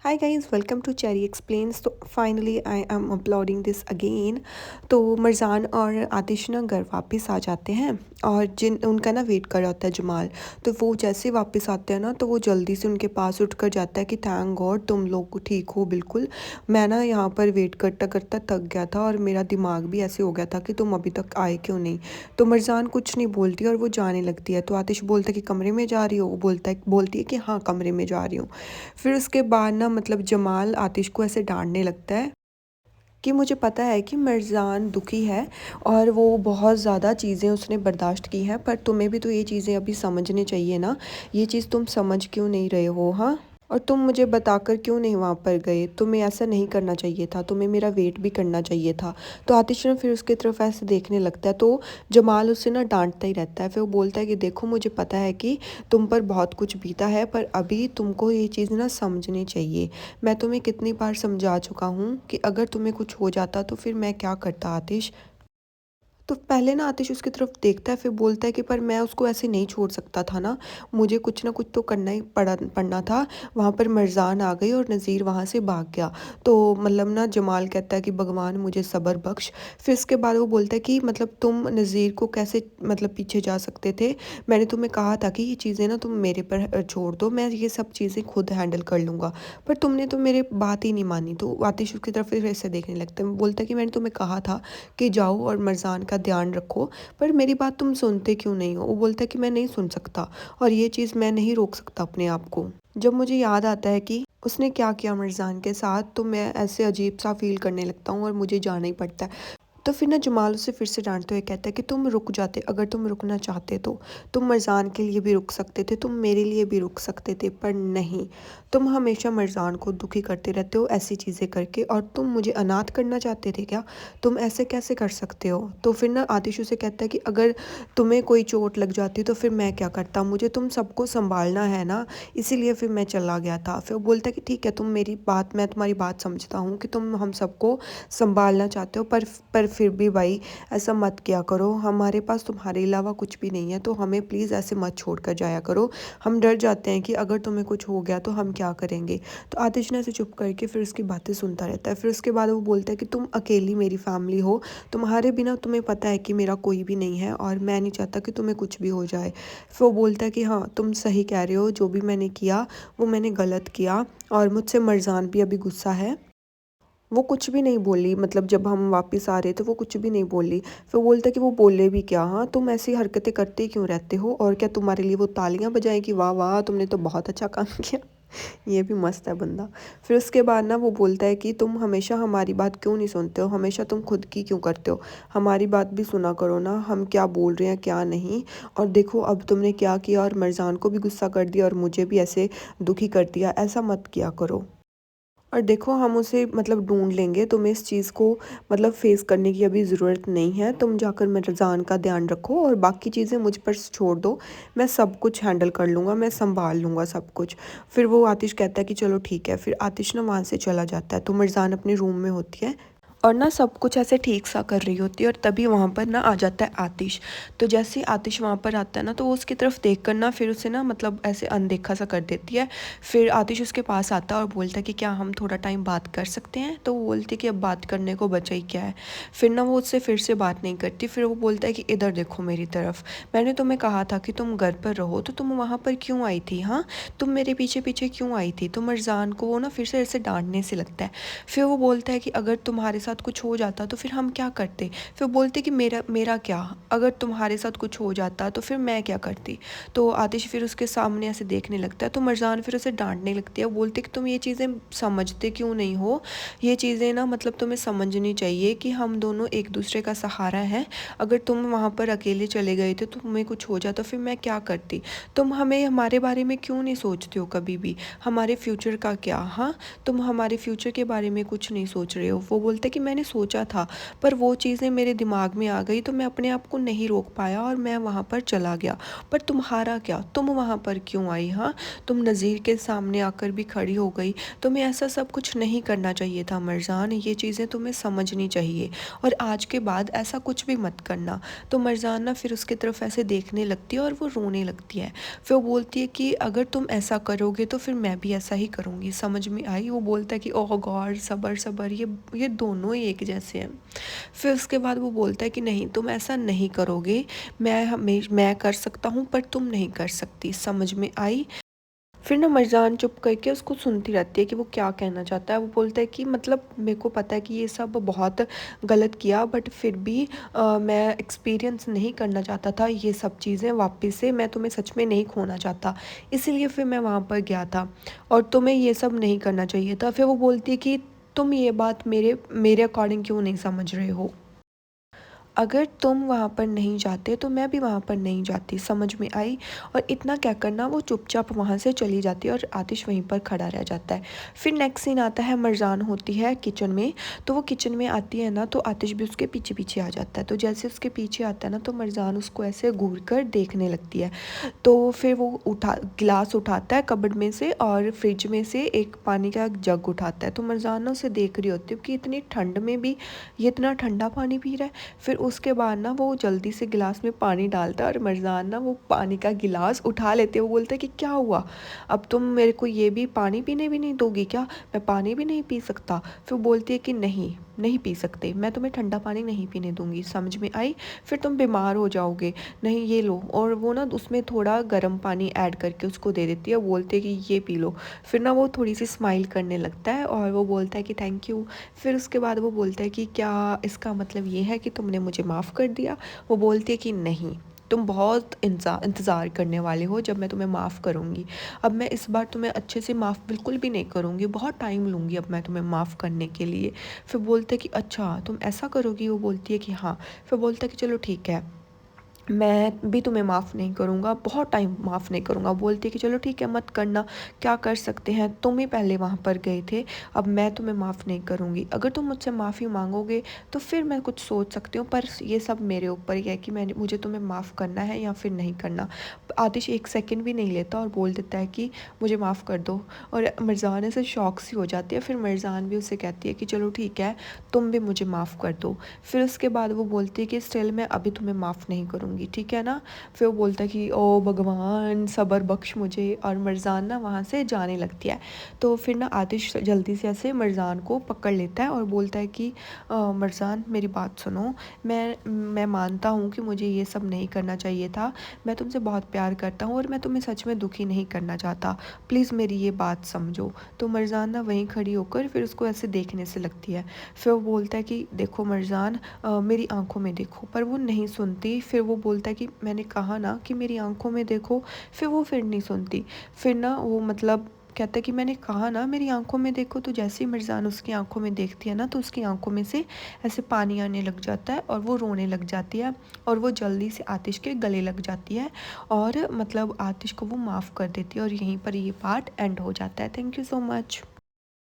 Hi guys, welcome to Cherry explains. तो finally I am uploading this again. तो मरजान और आतिश ना घर वापस आ जाते हैं और जिन उनका ना वेट कर रहा होता है जमाल। तो वो जैसे वापस आते हैं ना तो वो जल्दी से उनके पास उठ कर जाता है कि थैंक गॉड तुम लोग ठीक हो बिल्कुल। मैं ना यहाँ पर वेट करता करता थक गया था और मेरा दिमाग भी ऐसे हो गया था कि तुम अभी तक आए क्यों नहीं। तो मरजान कुछ नहीं बोलती और वो जाने लगती है। तो आतिश बोलता है कि कमरे में जा रही हो, वो बोलती है कि हाँ कमरे में जा रही हूँ। फिर उसके बाद ना मतलब जमाल आतिश को ऐसे डांटने लगता है कि मुझे पता है कि मरजान दुखी है और वो बहुत ज़्यादा चीज़ें उसने बर्दाश्त की हैं, पर तुम्हें भी तो ये चीज़ें अभी समझनी चाहिए ना। ये चीज़ तुम समझ क्यों नहीं रहे हो? हाँ, और तुम मुझे बताकर क्यों नहीं वहाँ पर गए? तुम्हें ऐसा नहीं करना चाहिए था, तुम्हें मेरा वेट भी करना चाहिए था। तो आतिश ना फिर उसकी तरफ ऐसे देखने लगता है। तो जमाल उससे ना डांटता ही रहता है। फिर वो बोलता है कि देखो मुझे पता है कि तुम पर बहुत कुछ बीता है, पर अभी तुमको ये चीज़ ना समझनी चाहिए। मैं तुम्हें कितनी बार समझा चुका हूँ कि अगर तुम्हें कुछ हो जाता तो फिर मैं क्या करता आतिश। तो पहले ना आतिश उसकी तरफ देखता है, फिर बोलता है कि पर मैं उसको ऐसे नहीं छोड़ सकता था ना, मुझे कुछ ना कुछ तो करना ही पड़ना था। वहाँ पर मरजान आ गई और नज़ीर वहाँ से भाग गया। तो मतलब ना जमाल कहता है कि भगवान मुझे सब्र बख्श। फिर इसके बाद वो बोलता है कि मतलब तुम नज़ीर को कैसे मतलब पीछे जा सकते थे? मैंने तुम्हें कहा था कि ये चीज़ें ना तुम मेरे पर छोड़ दो, मैं ये सब चीज़ें खुद हैंडल कर लूँगा, पर तुमने तो मेरे बात ही नहीं मानी। तो आतिश उसकी तरफ फिर ऐसे देखने लगता है, बोलता है कि मैंने तुम्हें कहा था कि जाओ और मरजान का ध्यान रखो, पर मेरी बात तुम सुनते क्यों नहीं हो? वो बोलता है कि मैं नहीं सुन सकता और ये चीज़ मैं नहीं रोक सकता अपने आप को। जब मुझे याद आता है कि उसने क्या किया मरजान के साथ, तो मैं ऐसे अजीब सा फील करने लगता हूँ और मुझे जाना ही पड़ता है। तो फिर ना जमाल उसे फिर से डांटते हुए कहता है कि तुम रुक जाते, अगर तुम रुकना चाहते तो तुम मरजान के लिए भी रुक सकते थे, तुम मेरे लिए भी रुक सकते थे, पर नहीं। तुम हमेशा मरजान को दुखी करते रहते हो ऐसी चीज़ें करके, और तुम मुझे अनाथ करना चाहते थे क्या? तुम ऐसे कैसे कर सकते हो? तो फिर ना आतिश उसे कहता है कि अगर तुम्हें कोई चोट लग जाती तो फिर मैं क्या करता, मुझे तुम सबको संभालना है ना, इसीलिए फिर मैं चला गया था। फिर वो बोलता है कि ठीक है, तुम मेरी बात, मैं तुम्हारी बात समझता हूँ कि तुम हम सबको संभालना चाहते हो, पर फिर भी भाई ऐसा मत किया करो। हमारे पास तुम्हारे अलावा कुछ भी नहीं है, तो हमें प्लीज़ ऐसे मत छोड़ कर जाया करो। हम डर जाते हैं कि अगर तुम्हें कुछ हो गया तो हम क्या करेंगे। तो आतिश ने ऐसे चुप करके फिर उसकी बातें सुनता रहता है। फिर उसके बाद वो बोलता है कि तुम अकेली मेरी फैमिली हो, तुम्हारे बिना तुम्हें पता है कि मेरा कोई भी नहीं है और मैं नहीं चाहता कि तुम्हें कुछ भी हो जाए। फिर वो बोलता है कि हाँ तुम सही कह रहे हो, जो भी मैंने किया वो मैंने गलत किया और मुझसे मरजान भी अभी गुस्सा है। वो कुछ भी नहीं बोली, मतलब जब हम वापस आ रहे थे वो कुछ भी नहीं बोली। फिर बोलता है कि वो बोले भी क्या? हाँ, तुम ऐसी हरकतें करते क्यों रहते हो, और क्या तुम्हारे लिए वो तालियां बजाएगी, वाह वाह तुमने तो बहुत अच्छा काम किया। ये भी मस्त है बंदा। फिर उसके बाद ना वो बोलता है कि तुम हमेशा हमारी बात क्यों नहीं सुनते हो, हमेशा तुम खुद की क्यों करते हो? हमारी बात भी सुना करो ना, हम क्या बोल रहे हैं क्या नहीं। और देखो अब तुमने क्या किया, और मरजान को भी गुस्सा कर दिया और मुझे भी ऐसे दुखी कर दिया, ऐसा मत किया करो। और देखो हम उसे मतलब ढूंढ लेंगे, तुम्हें इस चीज़ को मतलब फेस करने की अभी ज़रूरत नहीं है। तुम जाकर मिर्ज़ान का ध्यान रखो और बाकी चीज़ें मुझ पर छोड़ दो, मैं सब कुछ हैंडल कर लूँगा, मैं संभाल लूँगा सब कुछ। फिर वो आतिश कहता है कि चलो ठीक है। फिर आतिश ना वहाँ से चला जाता है। तो मिर्ज़ान अपने रूम में होती है और ना सब कुछ ऐसे ठीक सा कर रही होती है, और तभी वहाँ पर ना आ जाता है आतिश। तो जैसे ही आतिश वहाँ पर आता है ना, तो वो उसकी तरफ देख कर ना फिर उसे ना मतलब ऐसे अनदेखा सा कर देती है। फिर आतिश उसके पास आता है और बोलता है कि क्या हम थोड़ा टाइम बात कर सकते हैं? तो वो बोलती है कि अब बात करने को बचा ही क्या है। फिर ना वो उससे फिर से बात नहीं करती। फिर वो बोलता है कि इधर देखो मेरी तरफ, मैंने तुम्हें कहा था कि तुम घर पर रहो, तो तुम वहाँ पर क्यों आई थी? हाँ, तुम मेरे पीछे पीछे क्यों आई थी? तो मरजान को वो ना फिर से ऐसे डांटने से लगता है। फिर वो बोलता है कि अगर तुम्हारे साथ कुछ हो जाता तो फिर हम क्या करते? फिर बोलते कि मेरा मेरा क्या, अगर तुम्हारे साथ कुछ हो जाता तो फिर मैं क्या करती। तो आतिश फिर उसके सामने ऐसे देखने लगता है। तो मरजान फिर उसे डांटने लगती है, वो बोलते कि तुम ये चीज़ें समझते क्यों नहीं हो? ये चीज़ें ना मतलब तुम्हें समझनी चाहिए कि हम दोनों एक दूसरे का सहारा है। अगर तुम वहाँ पर अकेले चले गए थे तो तुम्हें कुछ हो जाता, फिर मैं क्या करती? तुम हमें हमारे बारे में क्यों नहीं सोचते हो कभी भी? हमारे फ्यूचर का क्या? हाँ, तुम हमारे फ्यूचर के बारे में कुछ नहीं सोच रहे हो। वो बोलते कि मैंने सोचा था, पर वो चीज़ें मेरे दिमाग में आ गई तो मैं अपने आप को नहीं रोक पाया और मैं वहाँ पर चला गया। पर तुम्हारा क्या? तुम वहाँ पर क्यों आई? हाँ, तुम नज़ीर के सामने आकर भी खड़ी हो गई। तुम्हें ऐसा सब कुछ नहीं करना चाहिए था मरज़ान, ये चीज़ें तुम्हें समझनी चाहिए और आज के बाद ऐसा कुछ भी मत करना। तो मरज़ान ना फिर उसकी तरफ ऐसे देखने लगती है और वो रोने लगती है। फिर वो बोलती है कि अगर तुम ऐसा करोगे तो फिर मैं भी ऐसा ही करूँगी, समझ में आई? वो बोलता है कि ओह गॉड, सब्र सब्र, ये दोनों ही एक जैसे हैं। फिर उसके बाद वो बोलता है कि नहीं, तुम ऐसा नहीं करोगे, मैं कर सकता हूँ पर तुम नहीं कर सकती, समझ में आई? फिर ना मरजान चुप करके उसको सुनती रहती है कि वो क्या कहना चाहता है। वो बोलता है कि मतलब मेरे को पता है कि ये सब बहुत गलत किया, बट फिर भी मैं एक्सपीरियंस नहीं करना चाहता था ये सब चीज़ें वापस से, मैं तुम्हें सच में नहीं खोना चाहता, इसीलिए फिर मैं वहाँ पर गया था और तुम्हें ये सब नहीं करना चाहिए था। फिर वो बोलती है कि तुम ये बात मेरे मेरे अकॉर्डिंग क्यों नहीं समझ रहे हो? अगर तुम वहाँ पर नहीं जाते तो मैं भी वहाँ पर नहीं जाती, समझ में आई? और इतना क्या करना, वो चुपचाप वहाँ से चली जाती है और आतिश वहीं पर खड़ा रह जाता है। फिर नेक्स्ट सीन आता है, मरजान होती है किचन में। तो वो किचन में आती है ना, तो आतिश भी उसके पीछे पीछे आ जाता है। तो जैसे उसके पीछे आता है ना, तो मरजान उसको ऐसे घूर कर देखने लगती है। तो फिर वो गिलास उठाता है कबर्ड में से और फ्रिज में से एक पानी का जग उठाता है। तो मरजान ना उसे देख रही होती है कि इतनी ठंड में भी ये इतना ठंडा पानी पी रहा है। फिर उसके बाद ना वो जल्दी से गिलास में पानी डालता है और मरजान ना वो पानी का गिलास उठा लेते हैं। वो बोलते हैं कि क्या हुआ, अब तुम मेरे को ये भी पानी पीने भी नहीं दोगी क्या? मैं पानी भी नहीं पी सकता? फिर बोलती है कि नहीं, नहीं पी सकते, मैं तुम्हें ठंडा पानी नहीं पीने दूंगी, समझ में आई? फिर तुम बीमार हो जाओगे, नहीं ये लो। और वो ना उसमें थोड़ा गर्म पानी ऐड करके उसको दे देती है, बोलते है कि ये पी लो। फिर ना वो थोड़ी सी स्माइल करने लगता है और वो बोलता है कि थैंक यू। फिर उसके बाद वो बोलता है कि क्या इसका मतलब ये है कि तुमने मुझे माफ़ कर दिया? वो बोलती है कि नहीं, तुम बहुत इंतज़ार करने वाले हो जब मैं तुम्हें माफ़ करूँगी। अब मैं इस बार तुम्हें अच्छे से माफ़ बिल्कुल भी नहीं करूँगी, बहुत टाइम लूँगी अब मैं तुम्हें माफ़ करने के लिए। फिर बोलते है कि अच्छा तुम ऐसा करोगी? वो बोलती है कि हाँ। फिर बोलता है कि चलो ठीक है, मैं भी तुम्हें माफ़ नहीं करूँगा, बहुत टाइम माफ़ नहीं करूँगा। बोलती है कि चलो ठीक है, मत करना, क्या कर सकते हैं, तुम ही पहले वहाँ पर गए थे, अब मैं तुम्हें माफ़ नहीं करूँगी। अगर तुम मुझसे माफ़ी मांगोगे तो फिर मैं कुछ सोच सकती हूँ, पर ये सब मेरे ऊपर ही है कि मुझे तुम्हें माफ़ करना है या फिर नहीं करना। आतिश एक सेकंड भी नहीं लेता और बोल देता है कि मुझे माफ़ कर दो। और मिर्ज़ान ऐसे शौक सी हो जाती है। फिर मिर्ज़ान भी उसे कहती है कि चलो ठीक है, तुम भी मुझे माफ़ कर दो। फिर उसके बाद वो बोलती है कि स्टिल मैं अभी तुम्हें माफ़ नहीं करूँगी, ठीक है ना? फिर वो बोलता है कि ओ भगवान, सब्र बख्श मुझे, और मिर्ज़ान ना वहाँ से जाने लगती है। तो फिर ना आतिश जल्दी से ऐसे मिर्ज़ान को पकड़ लेता है और बोलता है कि मिर्ज़ान मेरी बात सुनो, मैं मानता हूँ कि मुझे ये सब नहीं करना चाहिए था, मैं तुमसे बहुत प्यार करता हूँ और मैं तुम्हें सच में दुखी नहीं करना चाहता, प्लीज़ मेरी ये बात समझो। तो मिर्ज़ान ना वहीं खड़ी होकर फिर उसको ऐसे देखने से लगती है। फिर वो बोलता है कि देखो मिर्ज़ान, मेरी आंखों में देखो, पर वो नहीं सुनती। फिर वो बोलता है कि मैंने कहा ना कि मेरी आंखों में देखो। फिर वो फिर नहीं सुनती। फिर ना वो मतलब कहता है कि मैंने कहा ना मेरी आंखों में देखो। तो जैसे ही मिर्ज़ान उसकी आंखों में देखती है ना, तो उसकी आंखों में से ऐसे पानी आने लग जाता है और वो रोने लग जाती है और वो जल्दी से आतिश के गले लग जाती है और मतलब आतिश को वो माफ़ कर देती है और यहीं पर ये पार्ट एंड हो जाता है। Thank you so much.